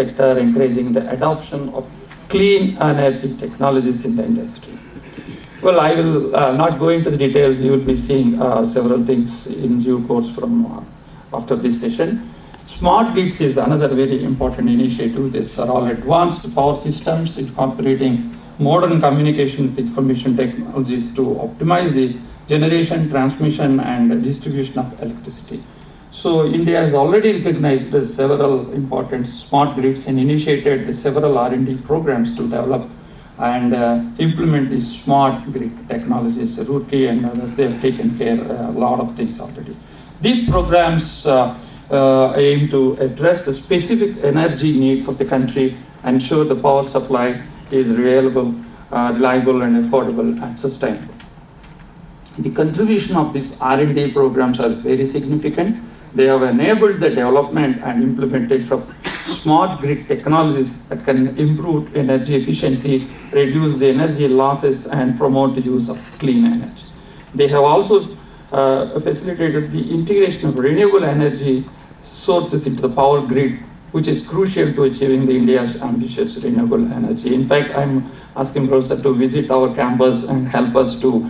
sector, encouraging the adoption of clean energy technologies in the industry. Well, I will not go into the details. You will be seeing several things in due course from after this session. Smart grids is another very important initiative. These are all advanced power systems incorporating modern communication with information technologies to optimize the generation, transmission, and distribution of electricity. So India has already recognized several important smart grids and initiated several R&D programs to develop and implement these smart grid technologies. Roorkee and others, they have taken care of a lot of things already. These programs aim to address the specific energy needs of the country and ensure the power supply is reliable and affordable and sustainable. The contribution of these R&D programs are very significant. They have enabled the development and implementation of smart grid technologies that can improve energy efficiency, reduce the energy losses, and promote the use of clean energy. They have also facilitated the integration of renewable energy sources into the power grid, which is crucial to achieving the India's ambitious renewable energy. In fact, I'm asking Professor to visit our campus and help us to